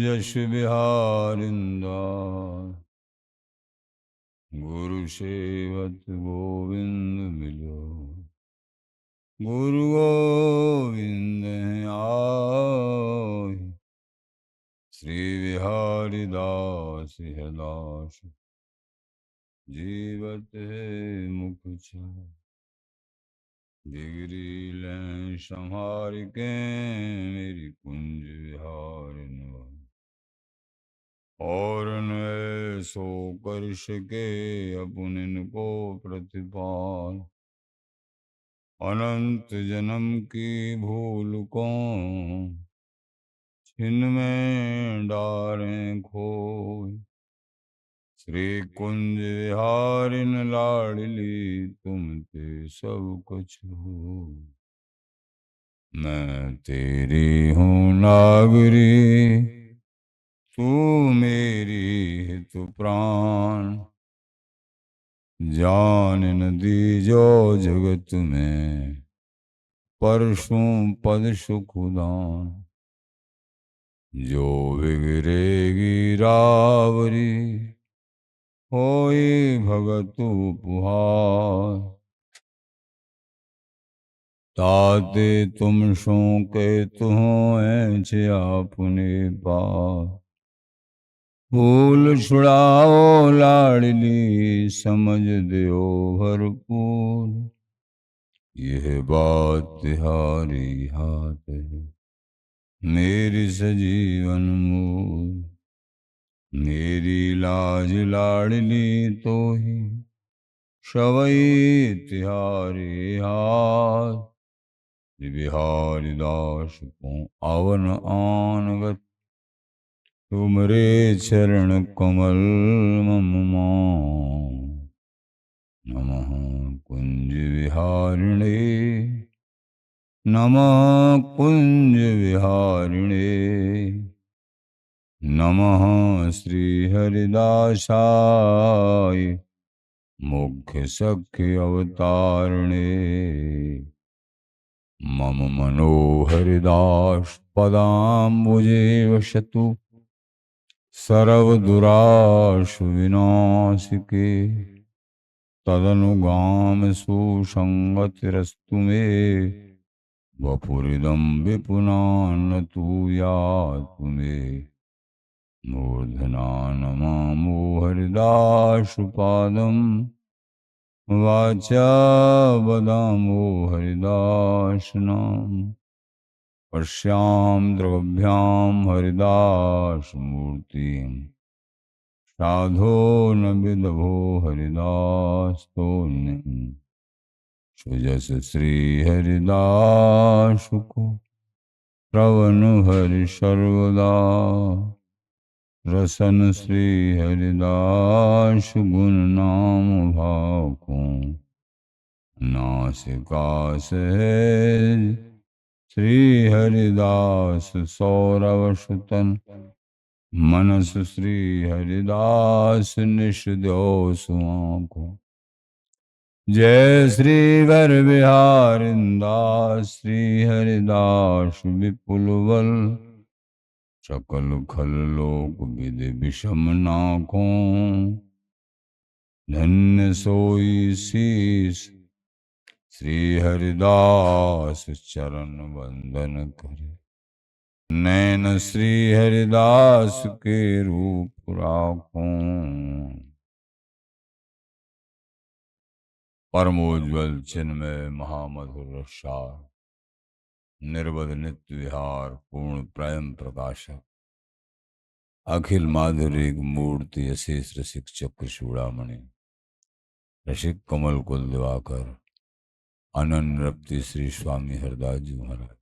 यश बिहारिंदा गुरु सेवत गोविंद मिलो। गुरु गोविंद आए श्री बिहारी दास हदास जीवत है मुख छाय। डिगरी लें संहार के मेरी कुंज विहारिन और न सो कर सके अपन इनको प्रतिपाल। अनंत जन्म की भूल को छिनमें डारें खोए। श्री कुंज विहारिन लाडली तुम ते सब कुछ हो। मैं तेरी हूँ नागरी तू मेरी हित प्राण। जान न दीजो जगत में परसों पद सुखदान। जो बिगड़ेगी रावरी होई भगत उपहार। ताते तुम सो के तुम ऐसे अपने पास। फूल छुड़ाओ लाडली समझ दो भरपूर। यह बात तिहारी हाथ है मेरी सजीवन मूल। मेरी लाज लाडली तो ही सवई तिहारी हाथ। बिहारी दास को अवन आनगत तुमरे चरण कमल मम मान। नमः कुंज विहारिणे नमः कुंज विहारिणे नमः श्री हरिदासाय मुख्य सख्य अवतारिणे। मम मनोहरिदास पदाम्बुजे वसतु सर्वदुराशु विनाशिके। तदनुगाम सुसंगतिरस्तु मे वपुरिदं विपुनान्न तू यातु मे। मूर्धना नमामो हरिदासपादं वाचा वदामो हरिदासनाम। पश्याम द्रव्याम हरिदासमूर्तिं साधो न विदभो हरिदास्तोन्यं। सुजस श्री हरिदास को श्रवण हरि सर्वदा। रसन श्री हरिदास गुण नाम भाको नासिका सहज। श्री हरिदास सौरव सुतन मनस श्री हरिदास निष द्यो सुआंको। जय श्री वर बिहारिंदास श्री हरिदास विपुल बल। सकल खल लोक विधि विषम नाको। धन्य सोई शीस श्री हरिदास चरण वंदन करे। नैन श्री हरिदास के रूप राखो। परमोज्वल चिन्मय महामधुर रसार निर्वध नित्य विहार पूर्ण प्रेम प्रकाशक अखिल माधुरी मूर्ति अशेष रसिक चक्र चूड़ामणि रसिक कमल कुल दिवाकर अनन्य रप्ति श्री स्वामी हरदास जी महाराज।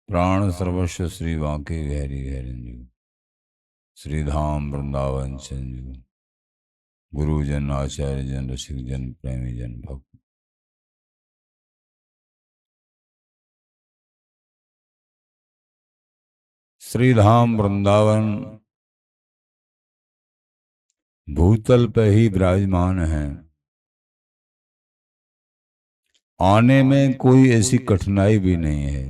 प्राण सर्वस्व श्री बांके बिहारी हरिंजू श्री धाम वृंदावन संजू। गुरुजन आचार्य जन रसिक जन प्रेमी जन भक्त। श्री धाम वृंदावन भूतल पे ही विराजमान है। आने में कोई ऐसी कठिनाई भी नहीं है।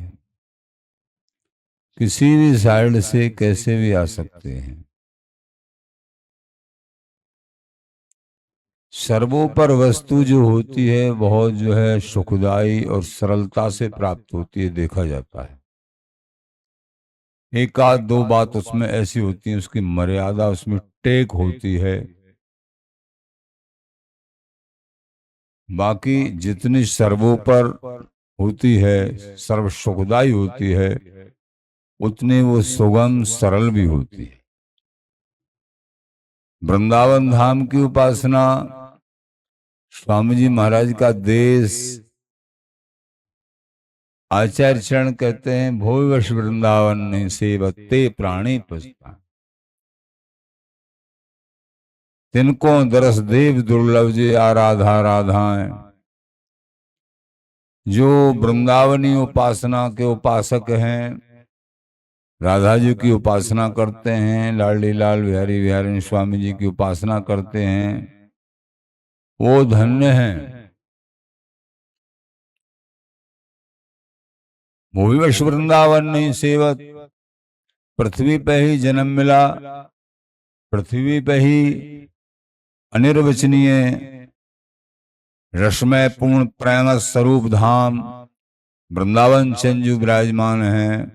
किसी भी साइड से कैसे भी आ सकते हैं। सर्वोपर वस्तु जो होती है बहुत जो है सुखदाई और सरलता से प्राप्त होती है, देखा जाता है। एक आध दो बात उसमें ऐसी होती है, उसकी मर्यादा उसमें टेक होती है। बाकी जितनी सर्वोपर होती है, सर्व सुखदाई होती है, उतनी वो सुगम सरल भी होती है। वृंदावन धाम की उपासना, स्वामी जी महाराज का देश, आचार्य चरण कहते हैं भोविवश वृंदावन ने सेवते प्राणी पुष्पा, तिनको दरस देव दुर्लभ जे आराधा राधाएं। जो वृंदावनी उपासना के उपासक हैं, राधा जी की उपासना करते हैं, लाडली लाल बिहारी बिहारी स्वामी जी की उपासना करते हैं, वो धन्य हैं। भोविवश वृंदावन नहीं सेवत, पृथ्वी पे ही जन्म मिला, पृथ्वी पे ही अनिर्वचनीय रसमय पूर्ण प्रेम स्वरूप धाम वृंदावन चंजू विराजमान है,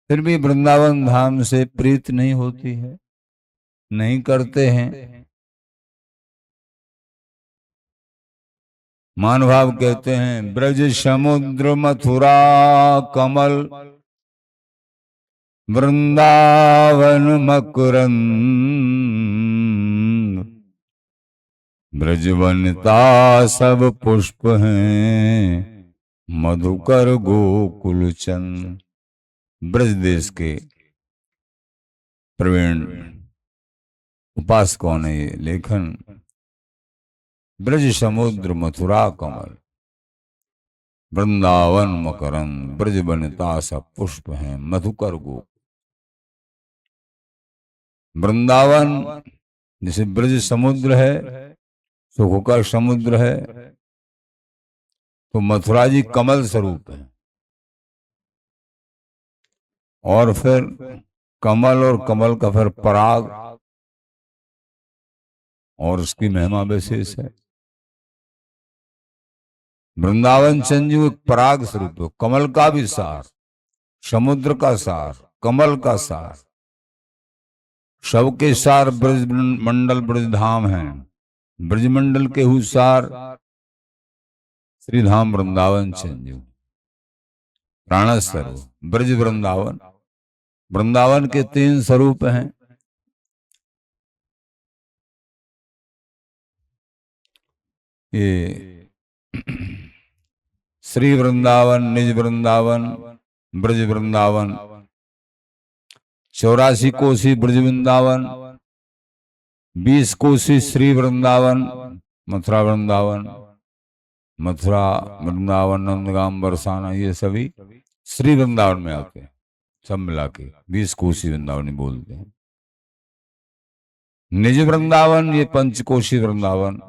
फिर भी वृंदावन धाम से प्रीत नहीं होती है, नहीं करते हैं। मानभाव कहते हैं ब्रज समुद्र मथुरा कमल वृंदावन मकरंद, ब्रजवनता सब पुष्प हैं मधुकर गोकुल चंद। ब्रज देश के प्रवीण उपासकों ने ये लेखन, ब्रज समुद्र मथुरा कमल वृंदावन मकरंद, ब्रज बनता सब पुष्प हैं मधुकर गो। वृंदावन जैसे ब्रज समुद्र है, सुख का समुद्र है, तो मथुरा जी कमल स्वरूप है। और फिर कमल और कमल का फिर पराग और उसकी महिमा विशेष है। वृंदावन चंजू एक पराग स्वरूप है, कमल का भी सार, समुद्र का सार, कमल का सार, सबके सार ब्रज मंडल ब्रज धाम है। ब्रजमंडल के हुसार श्री धाम वृंदावन चंजू प्राणस्वरूप ब्रज वृंदावन। वृंदावन के 3 स्वरूप हैं। ये श्री वृंदावन, निज वृंदावन, ब्रज वृंदावन, 84 कोसी ब्रज वृंदावन, 20 कोसी श्री वृंदावन, मथुरा वृंदावन, मथुरा वृंदावन, नंदगाम बरसाना, ये सभी श्री वृंदावन में आते हैं। सब मिला के 20 कोसी वृंदावन बोलते हैं। निज वृंदावन ये 5 कोसी वृंदावन,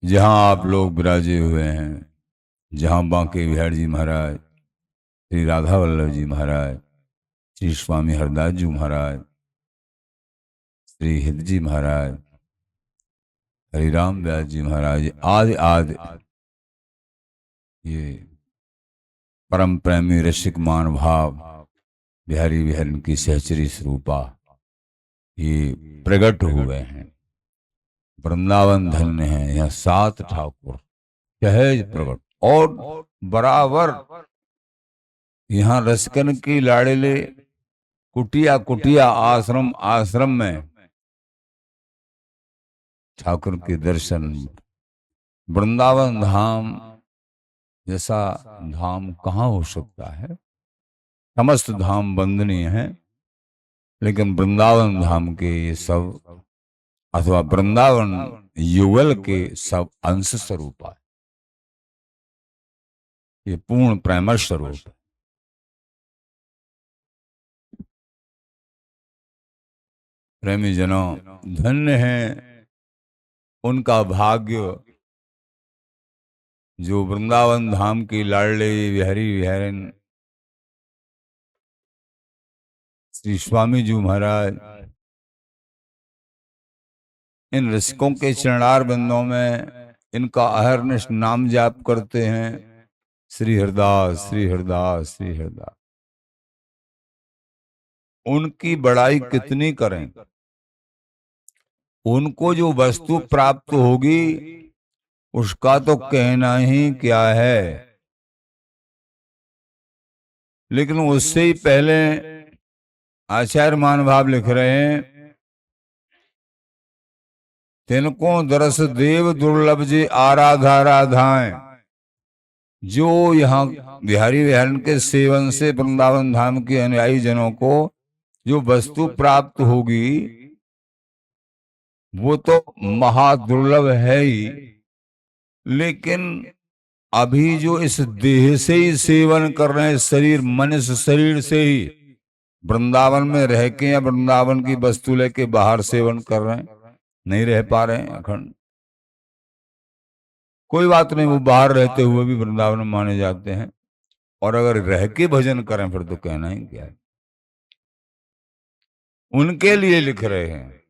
जहां आप लोग विराजे हुए हैं, जहां बांके बिहारी जी महाराज, श्री राधा वल्लभ जी महाराज, श्री स्वामी हरदास जी महाराज, श्री हित जी महाराज, हरिराम व्यास जी महाराज आदि आदि, ये परम प्रेमी रसिक मान भाव बिहारी बिहारी की सहचरी स्वरूपा ये प्रकट हुए हैं। वृंदावन धन्य है, यहाँ 7 ठाकुर सहज प्रकट, और बराबर यहाँ रसकन की लाड़ले कुटिया कुटिया आश्रम आश्रम में ठाकुर के दर्शन। वृंदावन धाम जैसा धाम कहाँ हो सकता है? समस्त धाम वंदनीय है, लेकिन वृंदावन धाम के ये सब अथवा वृंदावन युगल के सब अंश स्वरूप है। ये पूर्ण प्रेम स्वरूप है। प्रेमी जनों, धन्य है उनका भाग्य जो वृंदावन धाम की लाडली बिहारी बिहारिन श्री स्वामी जी महाराज इन रसिकों के चरणार बंदों में इनका अहरनिश नाम जाप करते हैं, श्री हरदास, श्री हरदास, श्री हरदास। उनकी बड़ाई कितनी करें, उनको जो वस्तु प्राप्त होगी उसका तो कहना ही क्या है। लेकिन उससे ही पहले आचार्य महानुभाव लिख रहे हैं, तिनको दरस देव दुर्लभ जे आराधा राधाएं। जो यहाँ बिहारी विहारण के सेवन से वृंदावन धाम के अनुयायी जनों को जो वस्तु प्राप्त होगी वो तो महादुर्लभ है ही, लेकिन अभी जो इस देह से ही सेवन कर रहे हैं, शरीर मन इस शरीर से ही वृंदावन में रह के या वृंदावन की वस्तु लेके बाहर सेवन कर रहे हैं, नहीं रह पा रहे हैं अखंड। कोई बात नहीं, वो बाहर रहते हुए भी वृंदावन में माने जाते हैं, और अगर रह के भजन करें फिर तो कहना ही क्या है। उनके लिए लिख रहे हैं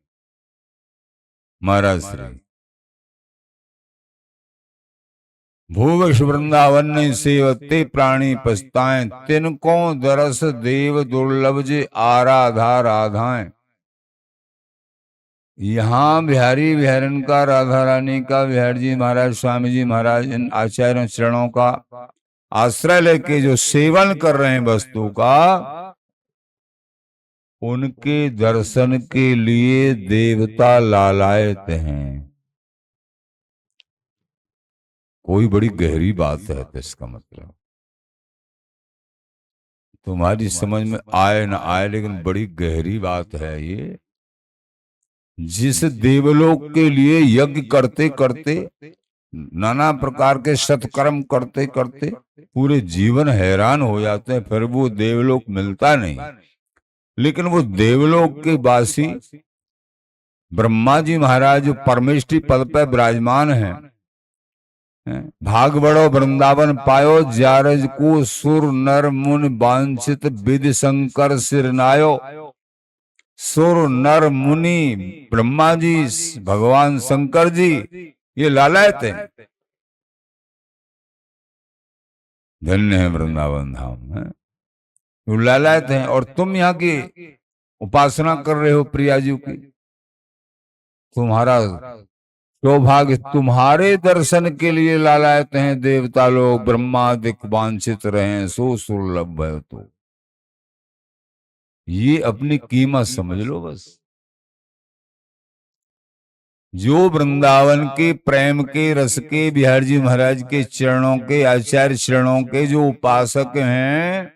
महाराज श्री, भूवश वृंदावन सेवते प्राणी पछताएं, तिनको दरस देव दुर्लभ जे आराधा राधाएं। यहाँ बिहारी विहारन का, राधा रानी का, बिहार जी महाराज, स्वामी जी महाराज, इन आचार्यों चरणों का आश्रय लेके जो सेवन कर रहे हैं वस्तु का, उनके दर्शन के लिए देवता लालायत हैं। कोई बड़ी गहरी बात है, तो इसका मतलब तुम्हारी समझ में आए ना आए, लेकिन बड़ी गहरी बात है ये। जिस देवलोक के लिए यज्ञ करते करते, नाना प्रकार के सत्कर्म करते करते पूरे जीवन हैरान हो जाते हैं, फिर वो देवलोक मिलता नहीं। लेकिन वो देवलोक के वासी ब्रह्मा जी महाराज जो परमेष्टि पद पर विराजमान हैं, भाग बड़ो वृंदावन पायो, जारज को सुर नर मुनि वांछित विधि शंकर सिरनायो। सुर नर मुनि ब्रह्मा जी, भगवान शंकर जी, ये लालायत हैं। धन्य है वृंदावन धाम है, वो लालायत हैं। और तुम यहाँ की उपासना कर रहे हो प्रिया जी की, तुम्हारा सौभाग्य, तुम्हारे दर्शन के लिए लालायत हैं देवता लोग, ब्रह्मादिक वांछित रहे, सो सुलभ है। तो ये अपनी कीमत समझ लो बस। जो वृंदावन के प्रेम के रस के, बिहार जी महाराज के चरणों के, आचार्य चरणों के जो उपासक हैं,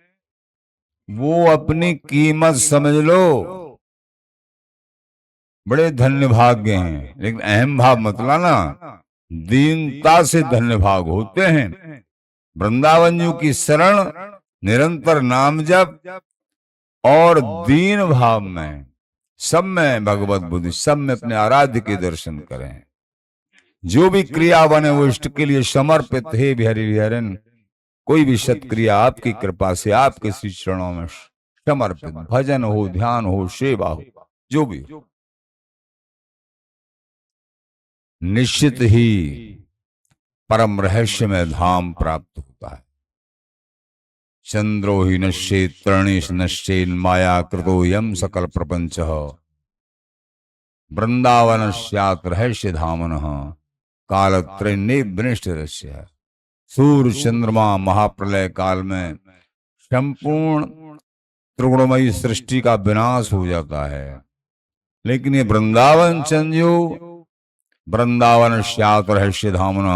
वो अपनी कीमत समझ लो। बड़े धन्य भाग्य हैं, लेकिन अहम भाव मत लाना, दीनता से धन्य भाग होते हैं। वृंदावन जी की शरण, निरंतर नाम जप और दीन भाव में, सब में भगवत बुद्धि, सब में अपने आराध्य के दर्शन करें। जो भी क्रिया बने वो इष्ट के लिए समर्पित है। बिहारी विहारन, कोई भी सत्क्रिया आपकी कृपा से आपके श्री चरणों में समर्पित, भजन हो, ध्यान हो, सेवा हो, जो भी हो, निश्चित ही परम रहस्य में धाम प्राप्त होता है। चंद्रो ही नश्ये तरणेश नश्येन माया कृतो यम सकल प्रपंच, वृंदावन स्यात् रहस्य धामन कालत्रय विनिष्ट रहस्य। सूर्य चंद्रमा महाप्रलय काल में संपूर्ण त्रिगुणमयी सृष्टि का विनाश हो जाता है, लेकिन ये वृंदावन चंद्यो, वृंदावन स्यात् रहस्य धामन,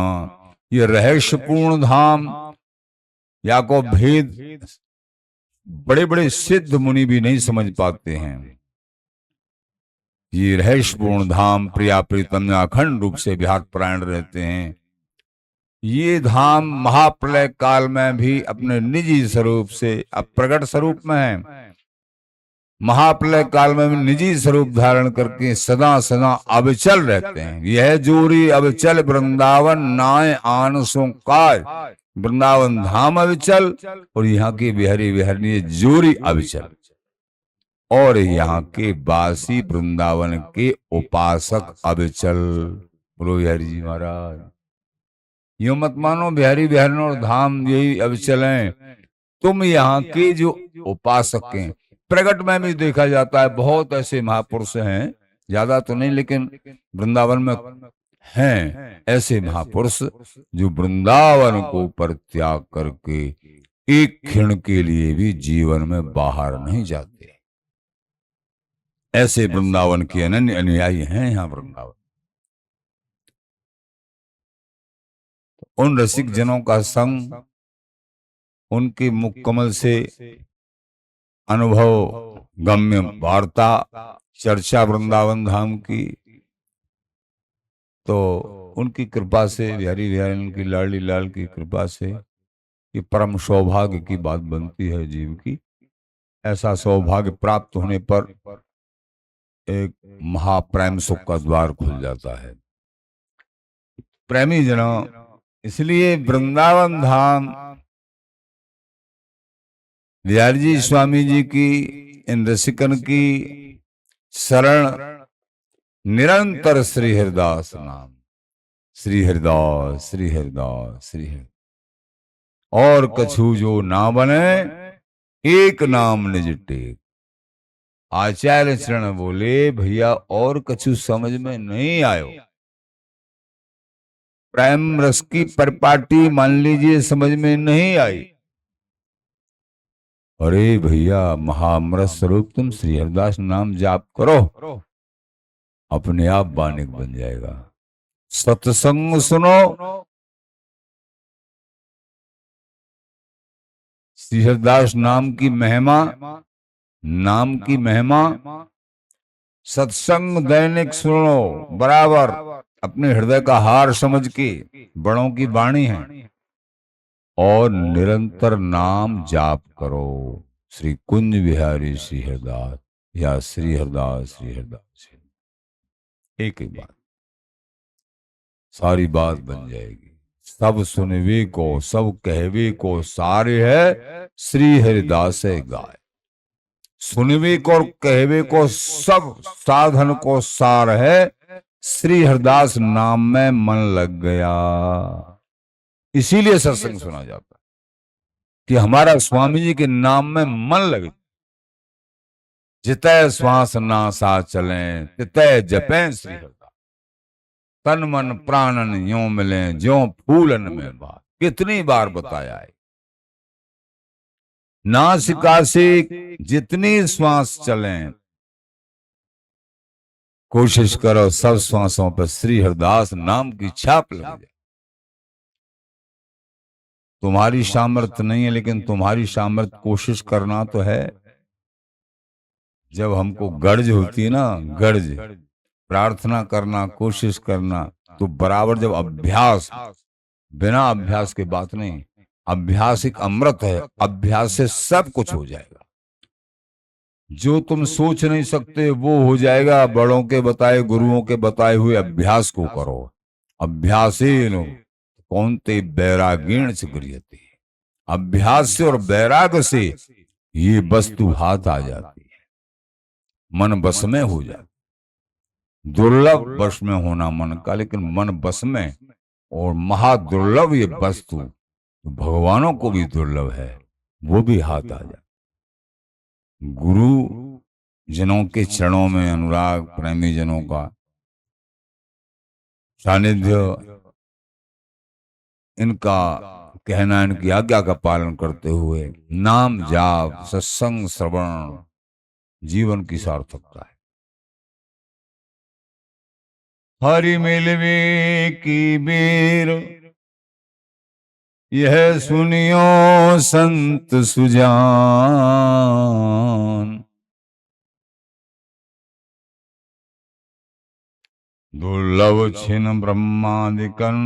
ये रहस्यपूर्ण धाम या को भेद बड़े बड़े सिद्ध मुनि भी नहीं समझ पाते हैं। ये रहस्यपूर्ण धाम प्रिया प्रीतम अखंड रूप से विहार परायण रहते हैं। ये धाम महाप्रलय काल में भी अपने निजी स्वरूप से, अब प्रकट स्वरूप में है, महाप्रलय काल में भी निजी स्वरूप धारण करके सदा सदा अविचल रहते हैं। यह जोरी अविचल वृंदावन नाय आनसों काय। वृंदावन धाम अविचल और यहाँ की बिहारी विहारनी जोरी अविचल। और यहाँ के वासी वृंदावन के उपासक अविचल। बोलो बिहारी जी महाराज। यूं मत मानो बिहारी बिहारी और धाम यही अविचल हैं। तुम यहाँ के जो उपासक हैं, प्रगट में भी देखा जाता है बहुत ऐसे महापुरुष हैं, ज्यादा तो नहीं लेकिन वृंदावन में हैं ऐसे महापुरुष जो वृंदावन को परित्याग करके एक क्षण के लिए भी जीवन में बाहर नहीं जाते। ऐसे वृंदावन के अनन्य अनुयायी हैं यहाँ वृंदावन। उन रसिक जनों का संग, उनके मुख कमल से अनुभव गम्य वार्ता चर्चा वृंदावन धाम की, तो उनकी कृपा से, बिहारी बिहारी उनकी लाडली लाल की कृपा से ये परम सौभाग्य की बात बनती है जीव की। ऐसा सौभाग्य प्राप्त होने पर एक महाप्रेम सुख का द्वार खुल जाता है। प्रेमी जनों, इसलिए वृंदावन धाम बिहारी जी स्वामी जी की, इन रसिकन की शरण निरंतर श्री हरिदास नाम, श्री हरिदास श्री हरिदास श्री हरिदास। और कछु जो ना बने, एक नाम निज टेक। आचार्य चरण बोले भैया और कछु समझ में नहीं आयो। प्रेम रस की परिपाटी मान लीजिए समझ में नहीं आई। अरे भैया महाअमृत स्वरूप तुम श्री हरिदास नाम जाप करो, अपने आप बानिक बन जाएगा। सत्संग सुनो, श्री हरिदास नाम की महिमा, नाम की महिमा। सत्संग दैनिक सुनो बराबर, अपने हृदय का हार समझ के, बड़ों की वाणी है, और निरंतर नाम जाप करो। श्री कुंज बिहारी श्री हरिदास या श्री हरिदास श्री हरिदास। एक ही बात, सारी बात बन जाएगी। सब सुनवे को, सब कहवे को सारे है श्री हरिदास गाय। सुनवे को और कहवे को सब साधन को सार है, श्री हरिदास नाम में मन लग गया। इसीलिए सत्संग सुना जाता है कि हमारा स्वामी जी के नाम में मन लगे। जितै श्वास नासा चले, तितै जपे श्री हरिदास। तन मन प्राणन यों मिले, ज्यों फूलन में बात। कितनी बार बताया है। नासिका से जितनी श्वास चले, कोशिश करो सब श्वासों पर श्री हरिदास नाम की छाप लग जाए। तुम्हारी सामर्थ्य नहीं है, लेकिन तुम्हारी सामर्थ्य कोशिश करना तो है। जब हमको गर्ज होती है ना, गर्ज, प्रार्थना करना, कोशिश करना, तो बराबर जब अभ्यास, बिना अभ्यास के बात नहीं, अभ्यास एक अमृत है। अभ्यास से सब कुछ हो जाएगा। जो तुम सोच नहीं सकते वो हो जाएगा। बड़ों के बताए, गुरुओं के बताए हुए अभ्यास को करो। अभ्यासेन कौन्ते वैरागेण च गृह्यते। अभ्यास से और वैराग से ये वस्तु हाथ आ जाती है, मन बस में हो जाता। दुर्लभ वश में होना मन का, लेकिन मन बस में, और महादुर्लभ ये वस्तु भगवानों को भी दुर्लभ है, वो भी हाथ आ जाए। गुरु जनों के चरणों में अनुराग, प्रेमी जनों का सानिध्य, इनका कहना, इनकी आज्ञा का पालन करते हुए नाम जाप, सत्संग श्रवण जीवन की सार्थकता है। हरि मिलवे की बेर, यह सुनियो संत सुजान। दुर्लभ छिन ब्रह्मादिकन,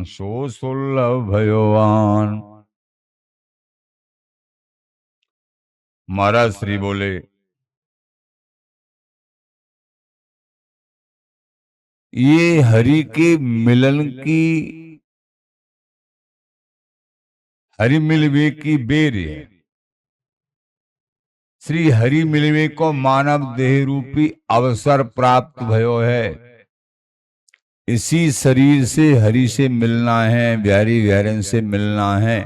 सो सुलभ भयोवान। महाराज श्री बोले, ये हरि के मिलन की, हरि मिलवे की बेर है। श्री हरि मिलवे को मानव देह रूपी अवसर प्राप्त भयो है। इसी शरीर से हरि से मिलना है, बिहारी बिहारन से मिलना है।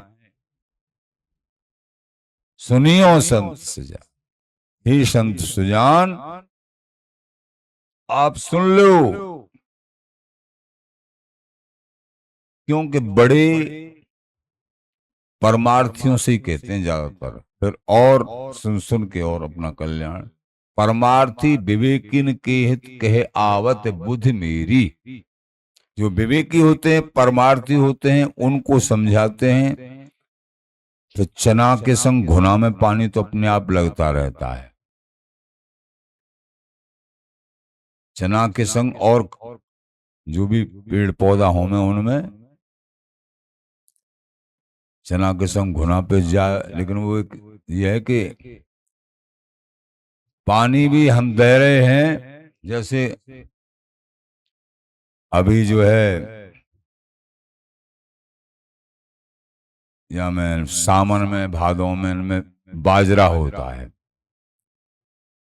सुनियो संत सुजान, हे संत सुजान आप सुन लो, क्योंकि बड़े परमार्थियों से ही कहते हैं ज्यादातर, फिर और सुन सुन के और अपना कल्याण। परमार्थी विवेकिन के हित कहे आवत बुद्धि मेरी। जो विवेकी होते हैं, परमार्थी होते हैं, उनको समझाते हैं। तो चना के संग घुना में पानी तो अपने आप लगता रहता है। चना के संग और जो भी पेड़ पौधा हो में उनमें चना के संग घुना पे जाए, लेकिन वो ये है कि पानी भी हम दे रहे हैं। जैसे अभी जो है या में सावन में भादों में इनमें बाजरा होता है,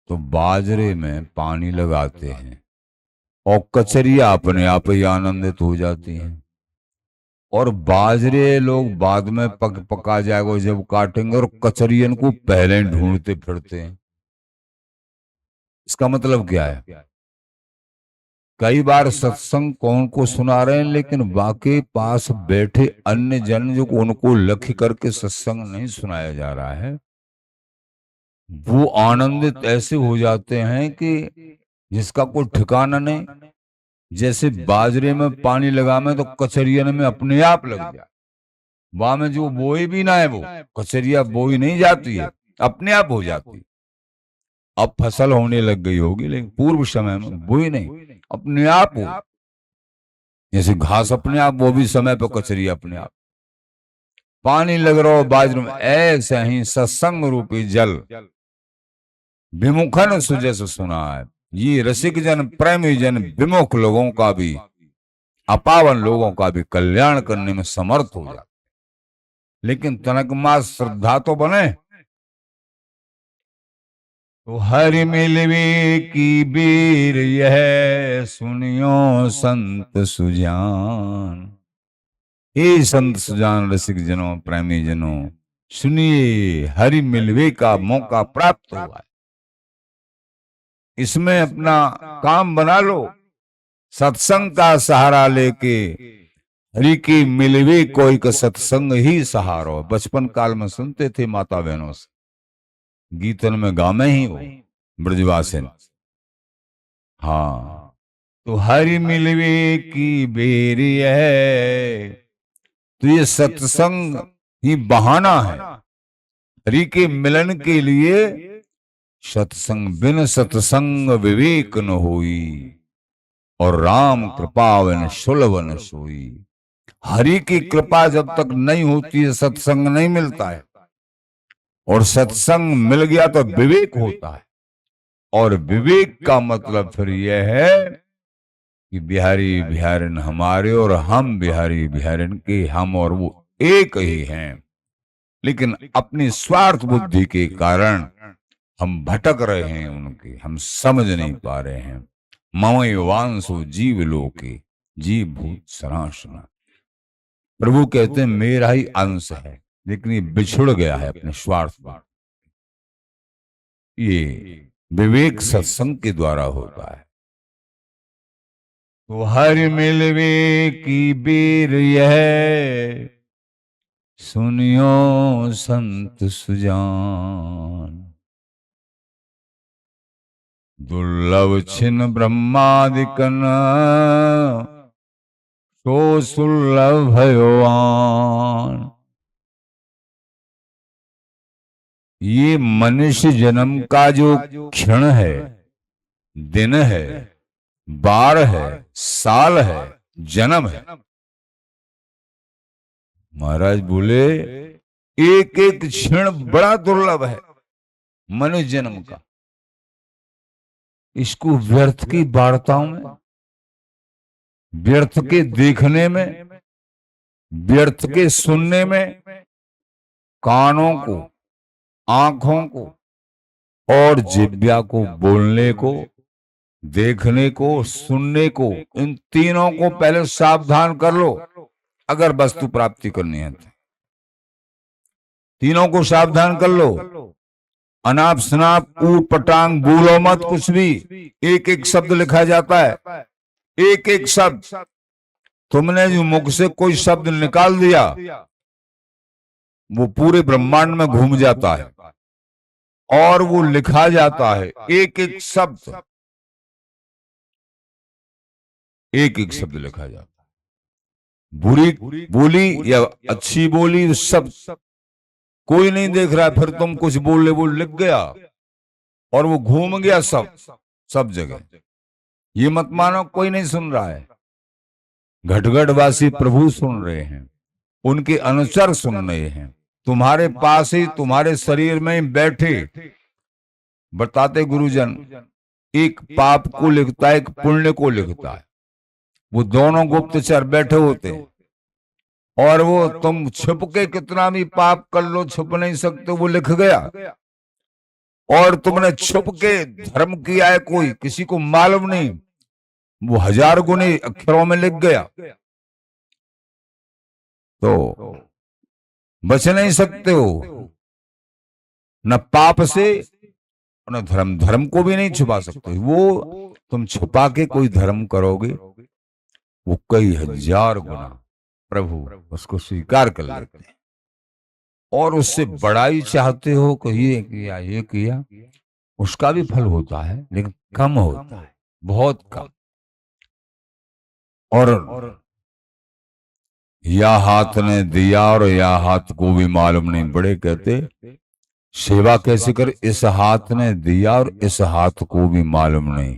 तो बाजरे में पानी लगाते हैं और कचरिया अपने आप ही आनंदित हो जाती हैं। और बाजरे लोग बाद में पका जाएगा जब काटेंगे, और कचरियन को पहले ढूंढते फिरते हैं। इसका मतलब क्या है? कई बार सत्संग कौन को सुना रहे हैं, लेकिन बाकी पास बैठे अन्य जन जो उनको लक्ष्य करके सत्संग नहीं सुनाया जा रहा है, वो आनंदित ऐसे हो जाते हैं कि जिसका कोई ठिकाना नहीं। जैसे बाजरे में पानी लगा में तो कचरियन में अपने आप लग जाए। वहां में जो बोई भी ना है, वो कचरिया बोई नहीं जाती है, अपने आप हो जाती। अब फसल होने लग गई होगी, लेकिन पूर्व समय में बोई नहीं, अपने आप हो। जैसे घास अपने आप, वो भी समय पर कचरिया अपने आप। पानी लग रहा हो बाजरे में, ऐसे ही सत्संग रूपी जल विमुखन सुजस सुना है। ये रसिक जन, प्रेमी जन, विमुख लोगों का भी, अपावन लोगों का भी कल्याण करने में समर्थ हो जाता। लेकिन तनक मास श्रद्धा तो बने। तो हरि मिलवे की बीर यह सुनियो संत सुजान। हे संत सुजान, रसिक जनों, प्रेमी जनों, सुनिए, हरि मिलवे का मौका प्राप्त हुआ है। इसमें अपना काम बना लो। सत्संग का सहारा लेके हरि की मिलवे कोई का सत्संग ही सहारो। बचपन काल में सुनते थे माता बहनों से, गीतन में गामे ही वो ब्रजवासिन। हाँ, तो हरि मिलवे की बेरी है। तो ये सत्संग ही बहाना है हरि के मिलन के लिए। सत्संग बिन सत्संग विवेक न होई, और राम कृपा बिन सुलभ न सोई। हरि की कृपा जब तक नहीं होती है, सत्संग नहीं मिलता है। और सत्संग मिल गया तो विवेक होता है। और विवेक का मतलब फिर यह है कि बिहारी बिहारिन हमारे और हम बिहारी बिहारिन के, हम और वो एक ही हैं। लेकिन अपनी स्वार्थ बुद्धि के कारण हम भटक रहे हैं, उनके हम समझ नहीं पा रहे हैं। ममई वांसो जीव लोके जीव भूत सनाशना। प्रभु कहते हैं मेरा ही अंश है, लेकिन ये बिछुड़ गया है अपने स्वार्थ पर। ये विवेक सत्संग के द्वारा होता है। तो हरि मिलवे की बीर यह सुनियो संत सुजान। दुर्लभ छिन ब्रह्मादिकन सो सुलभ भगवान। ये मनुष्य जन्म का जो क्षण है, दिन है, बार है, साल है, जन्म है, महाराज बोले एक एक क्षण बड़ा दुर्लभ है मनुष्य जन्म का। इसको व्यर्थ की वार्ताओं में, व्यर्थ के देखने में, व्यर्थ के सुनने में, कानों को, आंखों को और जिह्वा को बोलने को, देखने को, सुनने को, इन तीनों को पहले सावधान कर लो अगर वस्तु प्राप्ति करनी है तो। तीनों को सावधान कर लो। अनाप शनाप ऊट पटांग बोलो मत कुछ भी। एक एक शब्द लिखा जाता है, एक एक शब्द। तुमने जो मुख से कोई शब्द निकाल दिया वो पूरे ब्रह्मांड में घूम जाता है और वो लिखा जाता है। एक एक शब्द, एक एक शब्द लिखा जाता है। बुरी बोली या अच्छी बोली, सब कोई नहीं देख रहा। फिर तुम कुछ बोल लिख गया और वो घूम गया सब जगह। ये मत मानो कोई नहीं सुन रहा है। घटगढ़वासी प्रभु सुन रहे हैं, उनके अनुचर सुन रहे हैं। तुम्हारे पास ही, तुम्हारे शरीर में ही बैठे बताते गुरुजन, एक पाप को लिखता है, एक पुण्य को लिखता है। वो दोनों गुप्तचर बैठे होते हैं और वो तुम छुप के कितना भी पाप कर लो, छुप नहीं सकते, वो लिख गया। और तुमने छुप के धर्म किया है, कोई किसी को मालूम नहीं, वो 1000 गुने अक्षरों में लिख गया। तो बच नहीं सकते हो न पाप से न धर्म को भी नहीं छुपा सकते। वो तुम छुपा के कोई धर्म करोगे, वो कई 1000 गुना प्रभु उसको स्वीकार कर लेते हैं। और उससे बड़ाई चाहते हो कि ये किया, उसका भी फल होता है लेकिन कम होता है, बहुत कम। और या हाथ ने दिया और या हाथ को भी मालूम नहीं। बड़े कहते सेवा कैसे कर, इस हाथ ने दिया और इस हाथ को भी मालूम नहीं।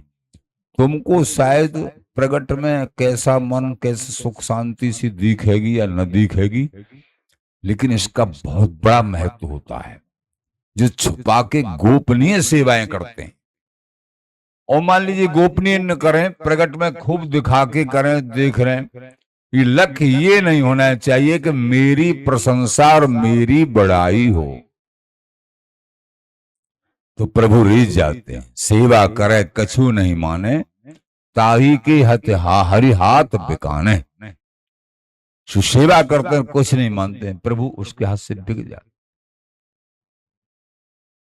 तुमको शायद प्रगट में कैसा मन, कैसे सुख शांति सी दिखेगी या न दिखेगी, लेकिन इसका बहुत बड़ा महत्व होता है। जो छुपा के गोपनीय सेवाएं करते हैं, और मान लीजिए गोपनीय न करें, प्रगट में खूब दिखा के करें, देख रहे हैं, ये लक्ष्य ये नहीं होना चाहिए कि मेरी प्रशंसा और मेरी बड़ाई हो। तो प्रभु रीझ जाते हैं, सेवा करे कछु नहीं माने, ताही के हरि हाथ बिकाने। जो सेवा करते हैं कुछ नहीं मानते हैं, प्रभु उसके हाथ से बिक जाते।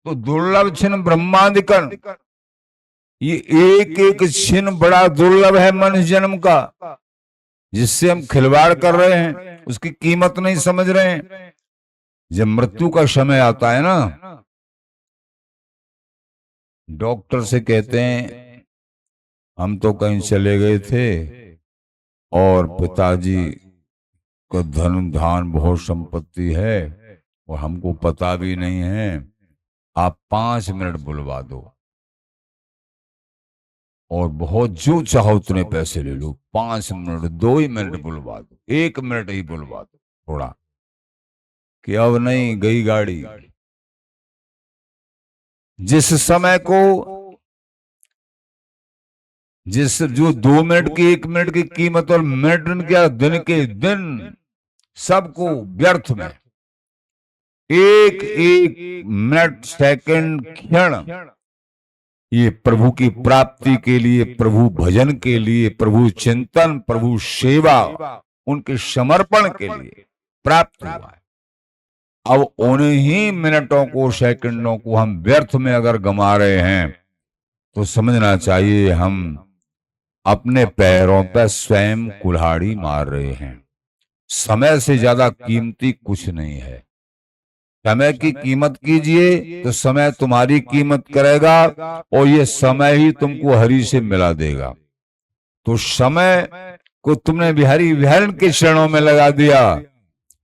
तो दुर्लभ छिन ब्रह्मादिकन, ये एक एक छिन बड़ा दुर्लभ है मनुष्य जन्म का, जिससे हम खिलवाड़ कर रहे हैं, उसकी कीमत नहीं समझ रहे हैं। जब मृत्यु का समय आता है ना, डॉक्टर से कहते हैं हम तो कहीं चले गए थे और पिताजी को धन धान बहुत संपत्ति है और हमको पता भी नहीं है, आप 5 मिनट बुलवा दो और बहुत जो चाहो उतने पैसे ले लो। 5 मिनट, 2 ही मिनट बुलवा दो, 1 मिनट ही बुलवा दो थोड़ा, कि अब नहीं गई गाड़ी। जिस समय को, जिस जो 2 मिनट की, 1 मिनट की कीमत और मिनट क्या, दिन के दिन सबको व्यर्थ में, एक एक मिनट, सेकंड, क्षण, ये प्रभु की प्राप्ति के लिए, प्रभु भजन के लिए, प्रभु चिंतन, प्रभु सेवा, उनके समर्पण के लिए प्राप्त हुआ है। अब उन्हीं ही मिनटों को, सेकंडों को हम व्यर्थ में अगर गंवा रहे हैं तो समझना चाहिए हम अपने पैरों पर स्वयं कुल्हाड़ी मार रहे हैं। समय से ज्यादा कीमती कुछ नहीं है। समय की कीमत कीजिए तो समय तुम्हारी कीमत करेगा और ये समय ही तुमको हरि से मिला देगा। तो समय को तुमने बिहारी विहरण के चरणों में लगा दिया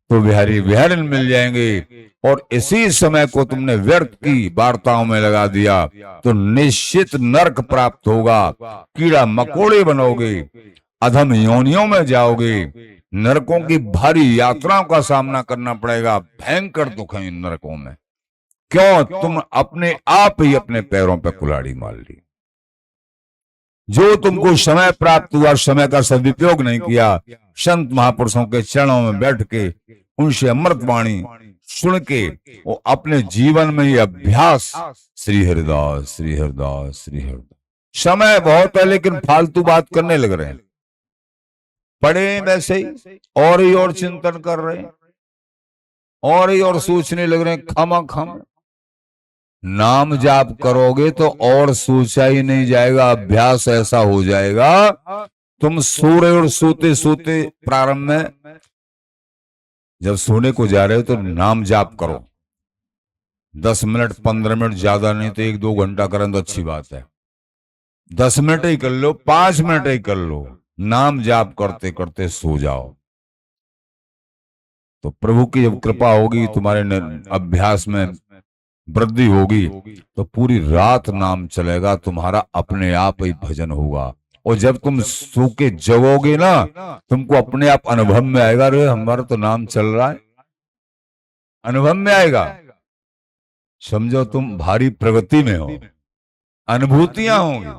तो बिहारी विहरण मिल जाएंगे, और इसी समय को तुमने व्यर्थ की वार्ताओं में लगा दिया तो निश्चित नरक प्राप्त होगा, कीड़ा मकोड़े बनोगे, अधम योनियों में जाओगे, नरकों की भारी यात्राओं का सामना करना पड़ेगा। भयंकर दुख है इन नरकों में। क्यों? तुम अपने आप ही अपने पैरों पर कुल्हाड़ी मार ली। जो तुमको समय प्राप्त हुआ, समय का सदुपयोग नहीं किया, संत महापुरुषों के चरणों में बैठ के उनसे अमृत वाणी सुन के वो अपने जीवन में ये अभ्यास, श्री हरिदास श्री हरिदास श्री हरिदास। समय बहुत है लेकिन फालतू बात करने लग रहे हैं, पढ़े वैसे ही और चिंतन कर रहे हैं, और सोचने लग रहे हैं खमा खम। नाम जाप करोगे तो और सोचा ही नहीं जाएगा, अभ्यास ऐसा हो जाएगा। तुम सो रहे और सोते सोते प्रारंभ में जब सोने को जा रहे हो तो नाम जाप करो, 10 मिनट 15 मिनट, ज्यादा नहीं तो 1-2 घंटा करें तो अच्छी बात है। 10 मिनट ही कर लो, 5 मिनट ही कर लो, नाम जाप करते करते सो जाओ। तो प्रभु की जब कृपा होगी, तुम्हारे अभ्यास में वृद्धि होगी, तो पूरी रात नाम चलेगा, तुम्हारा अपने आप ही भजन होगा। और जब तुम सो के जगोगे ना, तुमको अपने आप अनुभव में आएगा, रे हमारा तो नाम चल रहा है, अनुभव में आएगा। समझो तुम भारी प्रगति में हो, अनुभूतियां होंगी।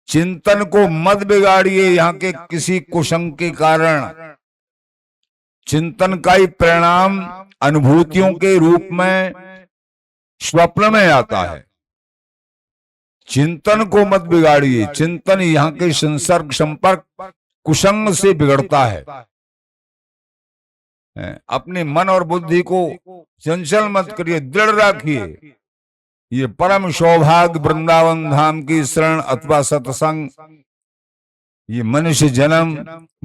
चिंतन को मत बिगाड़िए यहाँ के किसी कुसंग के कारण। चिंतन का ही परिणाम अनुभूतियों के रूप में स्वप्न में आता है। चिंतन को मत बिगाड़िए, चिंतन यहाँ के संसर्ग संपर्क कुसंग से बिगड़ता है। अपने मन और बुद्धि को चंचल मत करिए, दृढ़ रखिए। ये परम सौभाग्य वृंदावन धाम की शरण अथवा सत्संग, ये मनुष्य जन्म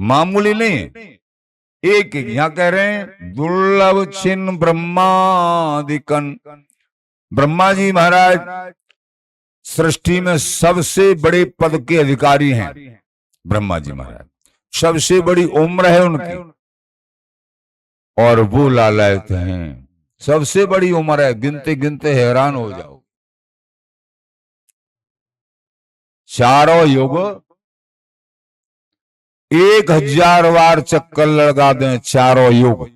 मामूली नहीं। एक यहाँ कह रहे हैं दुर्लभ छिन्न ब्रह्मादिकन। ब्रह्मा जी महाराज सृष्टि में सबसे बड़े पद के अधिकारी हैं। ब्रह्मा जी महाराज सबसे बड़ी उम्र है उनकी, और वो लालायत हैं। सबसे बड़ी उम्र है, गिनते गिनते हैरान हो जाओ। चारों युग 1000 बार चक्कर लगा दें, चारों युग।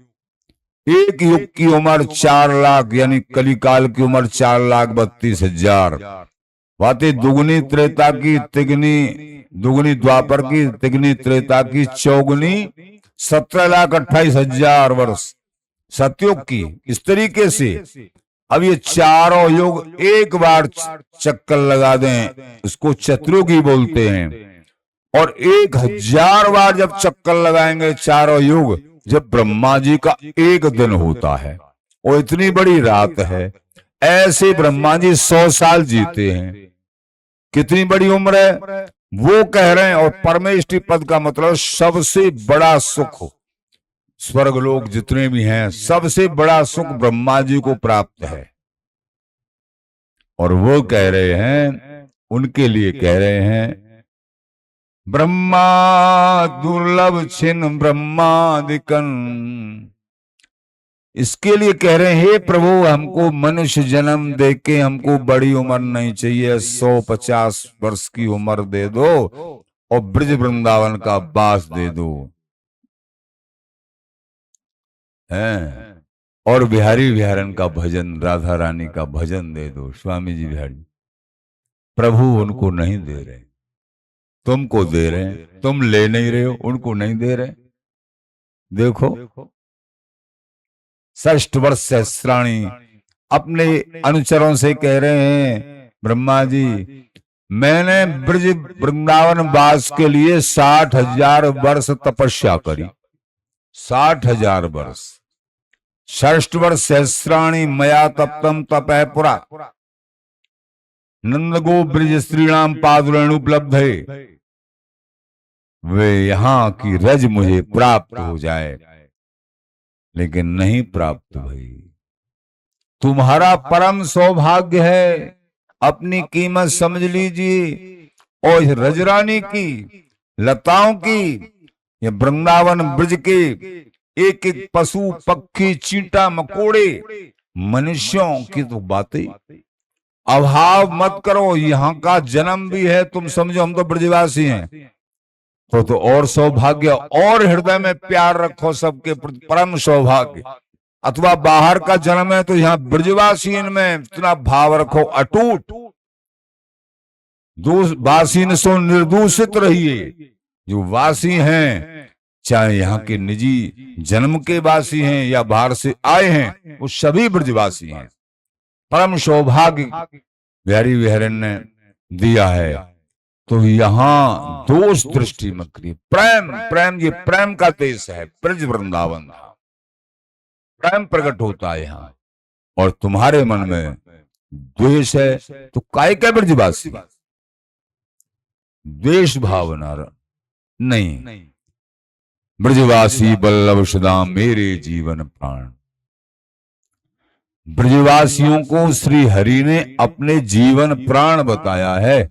एक युग की उम्र 4 लाख, यानी कलिकाल की उम्र 4,32,000। बातें दुगनी त्रेता की, तिगनी दुगनी द्वापर की, तिगनी त्रेता की, चौगुनी 17,28,000 वर्ष सतयुग की। इस तरीके से अब ये चारों युग एक बार चक्कर लगा दें, इसको चतुर्युगी बोलते हैं। और 1000 बार जब चक्कर लगाएंगे चारों युग, जब ब्रह्मा जी का एक दिन होता है, और इतनी बड़ी रात है, ऐसे ब्रह्मा जी 100 साल जीते हैं। कितनी बड़ी उम्र है वो कह रहे हैं। और परमेष्टि पद का मतलब सबसे बड़ा सुख, स्वर्ग लोग जितने भी हैं, सबसे बड़ा सुख ब्रह्मा जी को प्राप्त है। और वो कह रहे हैं, उनके लिए कह रहे हैं, ब्रह्मा दुर्लभ छिन्न ब्रह्मादिकन। इसके लिए कह रहे हैं, हे प्रभु हमको मनुष्य जन्म दे के हमको बड़ी उम्र नहीं चाहिए, 150 वर्ष की उम्र दे दो और ब्रज वृंदावन का वास दे दो। हैं और बिहारी बिहारन का भजन, राधा रानी का भजन दे दो। स्वामी जी बिहारी प्रभु उनको नहीं दे रहे, तुमको दे रहे हैं। तुम ले नहीं रहे हो, उनको नहीं दे रहे। देखो 60 वर्ष सहस्राणी अपने अनुचरों से कह रहे हैं, ब्रह्मा जी मैंने ब्रज वृंदावन वास के लिए 60,000 वर्ष तपस्या करी। 60,000 वर्ष। 60 वर्ष सहस्राणी मया तप्तम तपः पुरा, नंदगो ब्रज स्त्रीणाम पादुरेणु उपलब्ध है। वे यहाँ की रज मुझे प्राप्त हो जाए, लेकिन नहीं प्राप्त भई। तुम्हारा परम सौभाग्य है, अपनी कीमत समझ लीजिए। और रजरानी की, लताओं की, ये वृंदावन ब्रज के एक एक पशु पक्षी चींटा मकोड़े मनुष्यों की तो बातें। अभाव मत करो, यहाँ का जन्म भी है, तुम समझो हम तो ब्रजवासी हैं, तो और सौभाग्य, और हृदय में प्यार रखो सबके प्रति, परम सौभाग्य। अथवा बाहर का जन्म है तो यहाँ ब्रजवासी में इतना भाव रखो अटूट। वासीन सो निर्दूषित रहिए। जो वासी हैं चाहे यहाँ के निजी जन्म के वासी हैं या बाहर से आए हैं, वो सभी ब्रजवासी हैं। परम सौभाग्य बिहारी बिहारन ने दिया है। तो यहाँ दोष दृष्टि मत करिए। प्रेम प्रेम, ये प्रेम का देश है ब्रज वृंदावन। प्रेम प्रकट होता है यहाँ। और तुम्हारे मन में द्वेष है तो काय के ब्रजवासी? द्वेष भावना नहीं। ब्रजवासी बल्लभ सदा मेरे जीवन प्राण। ब्रजवासियों को श्री हरि ने अपने जीवन प्राण बताया है।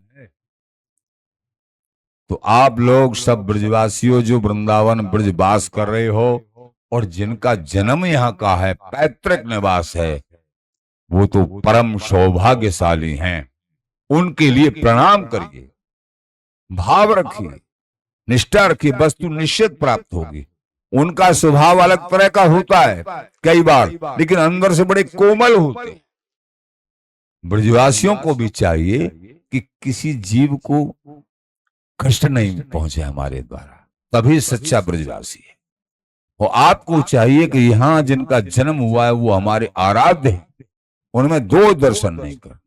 तो आप लोग सब ब्रजवासियों जो वृंदावन ब्रजवास कर रहे हो और जिनका जन्म यहाँ का है, पैतृक निवास है, वो तो परम सौभाग्यशाली हैं। उनके लिए प्रणाम करिए, भाव रखिए, निष्ठा रखिए, वस्तु निश्चित प्राप्त होगी। उनका स्वभाव अलग तरह का होता है कई बार, लेकिन अंदर से बड़े कोमल होते हैं। ब्रजवासियों को भी चाहिए कि किसी जीव को कष्ट नहीं पहुंचे हमारे द्वारा, तभी सच्चा ब्रजवासी है। और आपको चाहिए कि यहां जिनका जन्म हुआ है वो हमारे आराध्य हैं, उनमें दो दर्शन नहीं कर,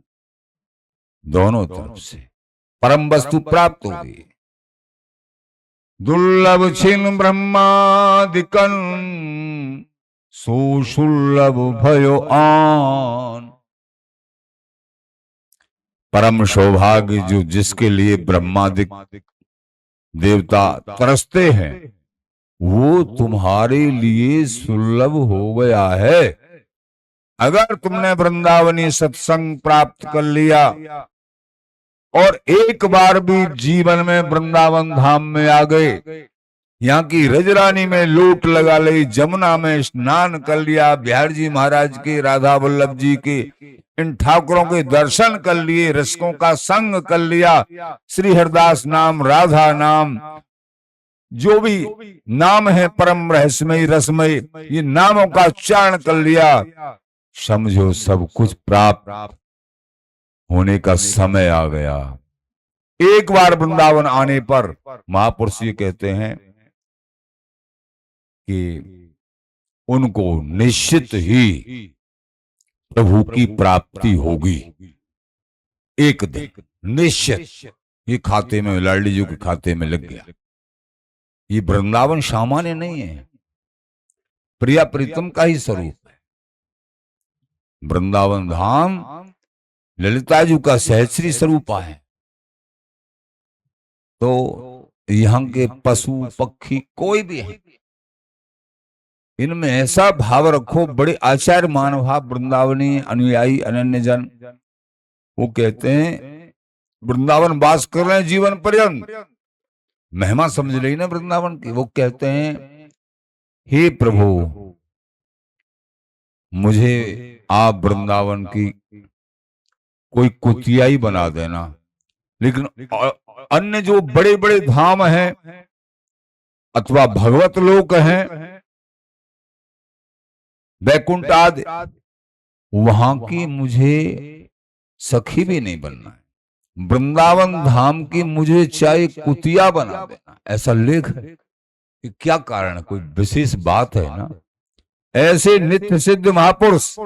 दोनों तरफ से परम वस्तु प्राप्त होगी। दुर्लभ छिन ब्रह्मादिकन सुलभ भयो आन। परम सौभाग्य जो जिसके लिए ब्रह्मादिक देवता तरसते हैं, वो तुम्हारे लिए सुलभ हो गया है। अगर तुमने वृंदावनी सत्संग प्राप्त कर लिया और एक बार भी जीवन में वृंदावन धाम में आ गए, यहाँ की रजरानी में लूट लगा ली, जमुना में स्नान कर लिया, बिहारी जी महाराज के, राधा वल्लभ जी के, इन ठाकुरों के दर्शन कर लिए, रसिकों का संग कर लिया, श्री हरिदास नाम, राधा नाम, जो भी नाम है परम रहस्यमय रसमय, ये नामों का उच्चारण कर लिया, समझो सब कुछ प्राप्त होने का समय आ गया। एक बार वृंदावन आने पर महापुरुष ये कहते हैं कि उनको निश्चित ही प्रभु की प्राप्ति होगी। एक दिन निश्चित ये खाते में, लाडली जी के खाते में लग गया। ये वृंदावन सामान्य नहीं है, प्रिया प्रीतम का ही स्वरूप है। वृंदावन धाम ललिता जी का सहस्री स्वरूप है। तो यहाँ के पशु पक्षी कोई भी है, इनमें ऐसा भाव रखो। बड़े आचार्य महानुभाव वृंदावनी अनुयायी अनन्य जन, वो कहते हैं वृंदावन वास कर रहे हैं जीवन पर्यंत, महिमा समझ रही ना वृंदावन की। वो कहते हैं हे प्रभु, मुझे आप वृंदावन की कोई कुतिया ही बना देना, लेकिन अन्य जो बड़े बड़े धाम हैं अथवा भगवत लोक हैं, वैकुंठ आदि, वहां की मुझे सखी भी नहीं बनना है। वृंदावन धाम की मुझे चाहे कुतिया बना देना, ऐसा लेख है। क्या कारण, कोई विशेष बात है ना? ऐसे नित्य सिद्ध महापुरुष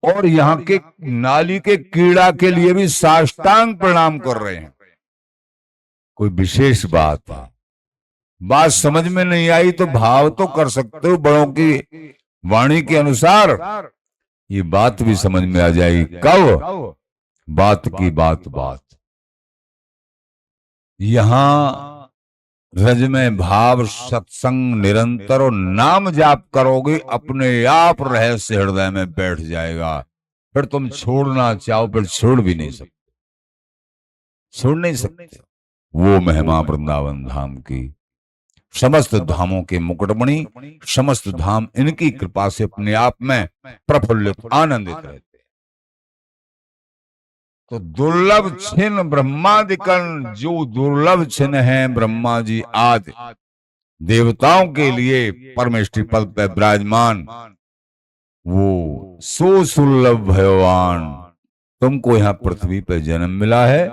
और यहाँ के नाली के कीड़ा के लिए भी साष्टांग प्रणाम कर रहे हैं। कोई विशेष बात है? बात समझ में नहीं आई तो भाव तो कर सकते हो, बड़ों की वाणी के अनुसार ये बात भी समझ में आ जाएगी। कब? बात की बात बात। यहां रज में भाव सत्संग निरंतर और नाम जाप करोगे, अपने आप रहस्य हृदय में बैठ जाएगा। फिर तुम छोड़ना चाहो फिर छोड़ भी नहीं सकते, छोड़ नहीं सकते। वो महिमा वृंदावन धाम की, समस्त धामों के मुकुटमणि, समस्त धाम इनकी कृपा से अपने आप में प्रफुल्लित आनंदित रहते। तो दुर्लभ छिन्न ब्रह्मादिकन, जो दुर्लभ छिन्न है ब्रह्मा जी आदि देवताओं के लिए परमेष्टि पद पर विराजमान, वो सो सुलभ भगवान। तुमको यहाँ पृथ्वी पर जन्म मिला है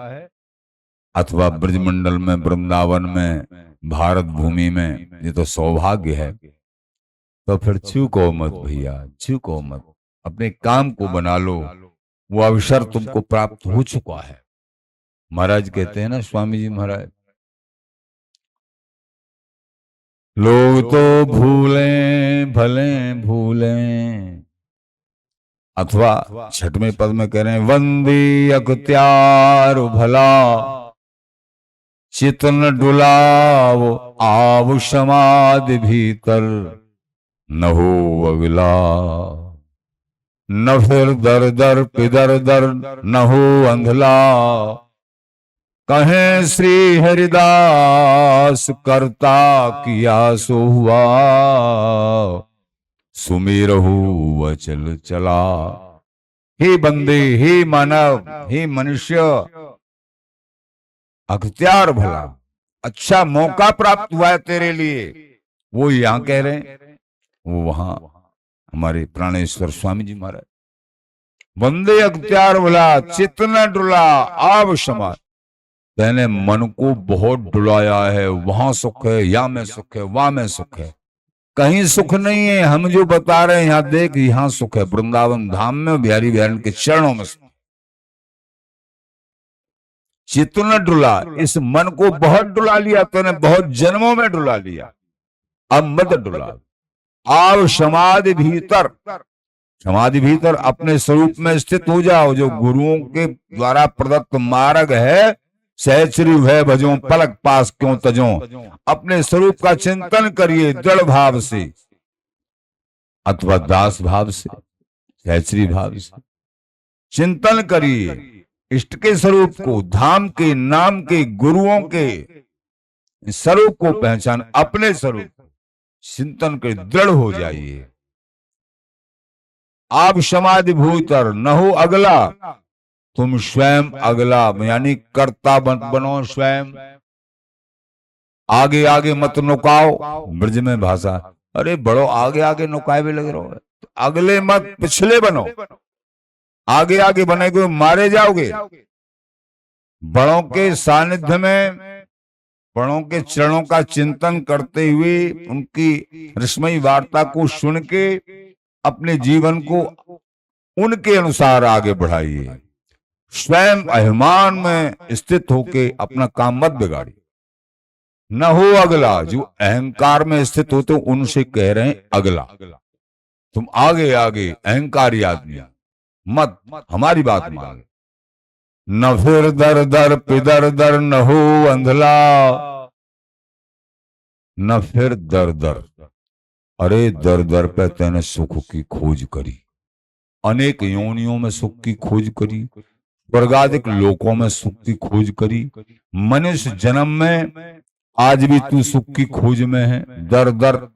अथवा ब्रजमंडल में वृंदावन में भारत भूमि में, ये तो सौभाग्य है। तो फिर चूको मत भैया, चूको मत, अपने काम को बना लो, वो अवसर तुमको प्राप्त हो चुका है। महाराज कहते हैं ना, स्वामी जी महाराज, लोग तो भूलें भले भूलें, अथवा छठवें पद में कह रहे हैं, वंदी अख्तियार भला, चितन डुलाव आव समाधि भीतर, न हो अगला, न फिर दर दर पिदर दर, न हो अंधला, कहें श्री हरिदास करता किया सो हुआ, सुमिरहु वचल चला। हे बंदे, हे मानव, हे मनुष्य, अख्तियार भला, अच्छा मौका प्राप्त हुआ है तेरे लिए। वो यहां कह रहे हैं, वो वहां हमारे प्राणेश्वर स्वामी जी महाराज, बंदे अख्तियार भला, चित्त न डुला आव समाज, मैंने मन को बहुत डुलाया है, वहां सुख है, या में सुख है, वहां में सुख है, कहीं सुख नहीं है। हम जो बता रहे हैं, यहां देख, यहां सुख है, वृंदावन धाम में बिहारी बिहारी के चरणों में सुख। चित्त न डुला, इस मन को बहुत डुला लिया तूने, बहुत जन्मों में डुला लिया, अब मत डुला। आव समाधि भीतर, समाधि भीतर अपने स्वरूप में स्थित हो जाओ। जो गुरुओं के द्वारा प्रदत्त मार्ग है, सहचरी भय भजो पलक पास क्यों तजो, अपने स्वरूप का चिंतन करिए दृढ़ भाव से, अथवा दास भाव से, सहचरी भाव से चिंतन करिए इष्ट के स्वरूप को, धाम के, नाम के, गुरुओं के स्वरूप को पहचान, अपने स्वरूप चिंतन कर दृढ़ हो जाइए। आप समाधि भूतर न हो अगला, तुम स्वयं अगला, यानी कर्ता बनो स्वयं, आगे आगे मत नुकाओ। ब्रज में भाषा, अरे बड़ो आगे आगे नुकाए भी लग रहे हो, अगले मत पिछले बनो, आगे आगे बनेगे मारे जाओगे। बड़ों के सानिध्य में, बड़ों के चरणों का चिंतन करते हुए, उनकी रसमयी वार्ता को सुन के अपने जीवन को उनके अनुसार आगे बढ़ाइए। स्वयं अभिमान में स्थित होके अपना काम मत बिगाड़िए। न हो अगला, जो अहंकार में स्थित होते उनसे कह रहे हैं अगला, तुम आगे आगे अहंकारी आदमी मत, हमारी बात मान। न फिर दर दर पिदर दर, न हो अंधला, न फिर दर दर, अरे दर दर पे तेने सुख की खोज करी, अनेक योनियों में सुख की खोज करी, स्वर्गादिक लोकों में सुख की खोज करी, मनुष्य जन्म में आज भी तू सुख की खोज में है। दर दर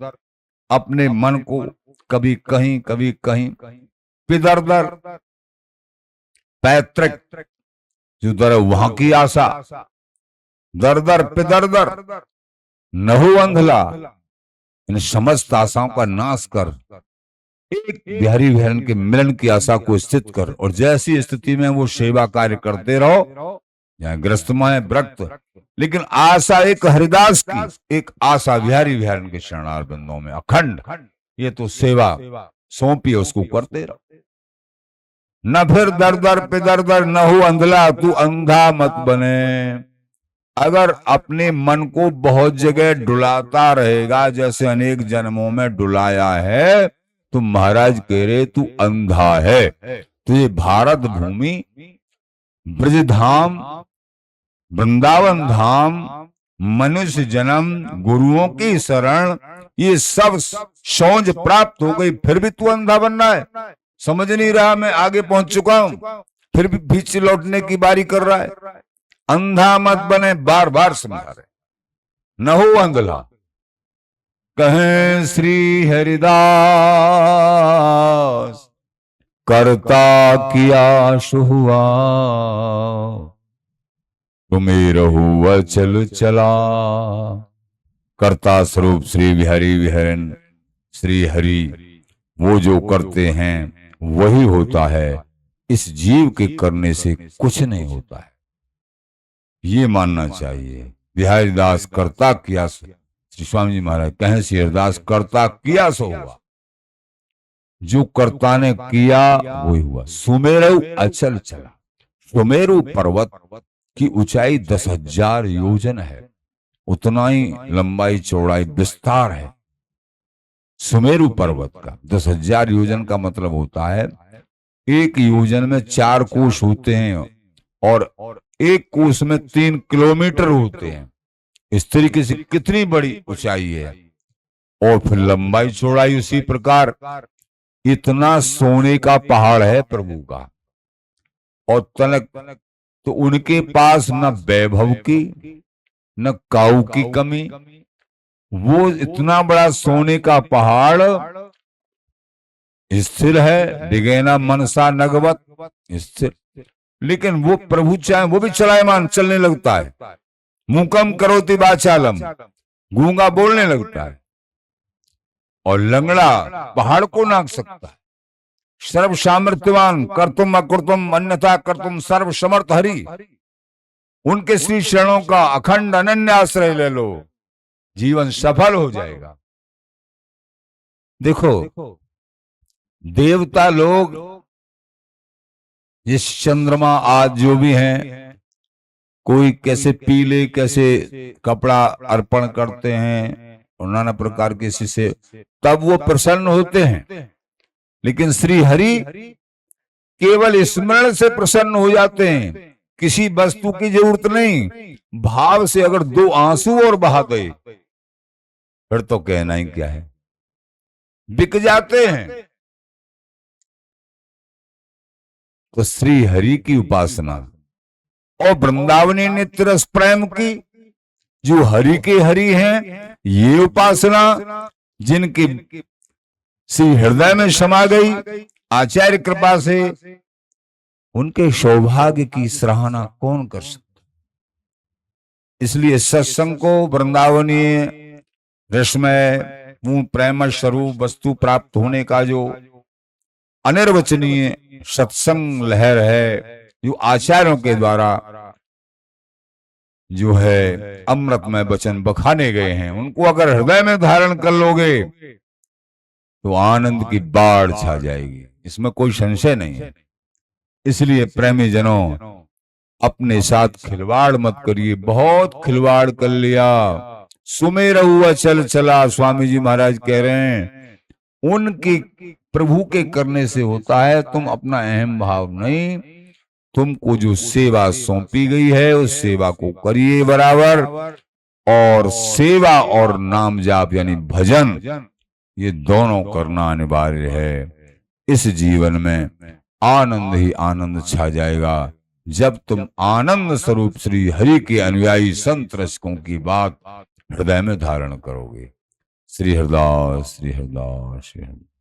अपने मन को कभी कहीं कभी कहीं, पिदर दर पैतृक जो दर वहां की आशा, दर दर पिदर दर, न हो अंधला, इन समस्त आशाओं का नाश कर, एक बिहारी बहन के मिलन की आशा को स्थित कर, और जैसी स्थिति में वो सेवा कार्य करते रहो, यहाँ ग्रस्त में व्रत, लेकिन आशा एक हरिदास की, एक आशा बिहारी बहन के शरणार बंदों में अखंड, ये तो सेवा सौंपी, उसको करते रहो। न फिर दर दर पे दर दर, न हो अंधला, तू अंधा मत बने। अगर अपने मन को बहुत जगह डुलाता रहेगा, जैसे अनेक जन्मों में डुलाया है, तो महाराज कह रहे तू अंधा है। तो ये भारत भूमि, ब्रज धाम, वृंदावन धाम, मनुष्य जन्म, गुरुओं की शरण, ये सब सौंज प्राप्त हो गई, फिर भी तू अंधा बनना है। समझ नहीं रहा, मैं आगे पहुंच चुका हूं, फिर भी पीछे लौटने की बारी कर रहा है। अंधा मत बने, बार बार समझा रहे, न हो अंधला, कहें श्री हरिदास करता किया सो हुआ, तुम्हें रहु अचल चला। कर्ता स्वरूप श्री बिहारी विहरन श्री हरि, वो जो करते हैं वही होता है, इस जीव के करने से कुछ नहीं होता है, ये मानना चाहिए। बिहारी दास करता किया सो, श्री स्वामी जी महाराज कहें श्री हरिदास करता किया सो हुआ, जो कर्ता ने किया वही हुआ। सुमेरु अचल चला। सुमेरु पर्वत की ऊंचाई 10,000 योजन है, उतना ही लंबाई चौड़ाई विस्तार है सुमेरु पर्वत का। 10,000 योजन का मतलब होता है एक योजन में 4 कोस होते हैं और एक कोस में 3 किलोमीटर होते हैं। इस तरीके से कितनी बड़ी ऊंचाई है, और फिर लंबाई चौड़ाई उसी प्रकार। इतना सोने का पहाड़ है प्रभु का, और तनक तो उनके पास न वैभव की न काऊ की कमी। वो इतना बड़ा सोने का पहाड़ स्थिर है, डिगेना मनसा नगवत स्थिर, लेकिन वो प्रभु चाहे वो भी चलायमान चलने लगता है। मुकम करोति वाचालम, गूंगा बोलने लगता है, और लंगड़ा पहाड़ को नाक सकता है। सर्व सामर्थ्यवान कर्तुम अकुर्तुम अन्यथा कर्तुम सर्व समर्थ हरि। उनके श्री चरणों का अखंड अनन्य आश्रय ले लो, जीवन सफल हो जाएगा। देखो देवता लोग जिस चंद्रमा आज जो भी हैं, कोई कैसे पीले कैसे कपड़ा अर्पण करते हैं और नाना प्रकार के से, तब वो प्रसन्न होते हैं। लेकिन श्री हरि केवल स्मरण से प्रसन्न हो जाते हैं, किसी वस्तु की जरूरत नहीं। भाव से अगर 2 आंसू और बहा दे फिर तो कहना ही क्या है, बिक जाते हैं। तो श्री हरि की उपासना और वृंदावनी नित्य रस प्रेम की, जो हरि के हरि हैं, ये उपासना जिनकी श्री हृदय में समा गई आचार्य कृपा से, उनके सौभाग्य की सराहना कौन कर सकता। इसलिए सत्संग को वृंदावनी रसमय प्रेम स्वरूप वस्तु प्राप्त होने का जो अनिर्वचनीय सत्संग लहर है, जो आचार्यों के द्वारा जो है अमृतमय वचन बखाने गए हैं, उनको अगर हृदय में धारण कर लोगे तो आनंद की बाढ़ छा जाएगी, इसमें कोई संशय नहीं है। इसलिए प्रेमी जनों, अपने साथ खिलवाड़ मत करिए। बहुत खिलवाड़ कर लिया, सुमेरु अचल चला, स्वामी जी महाराज कह रहे हैं। उनकी प्रभु के करने से होता है। तुम अपना अहम भाव नहीं, तुमको जो सेवा सौंपी गई है उस सेवा को करिए बराबर। और सेवा और नाम जाप यानी भजन, ये दोनों करना अनिवार्य है। इस जीवन में आनंद ही आनंद छा जाएगा जब तुम आनंद स्वरूप श्री हरि के अनुयायी संत रसिकों की बात हृदय में धारण करोगे। श्री हरिदास, श्री हरिदास, श्री हरिदास।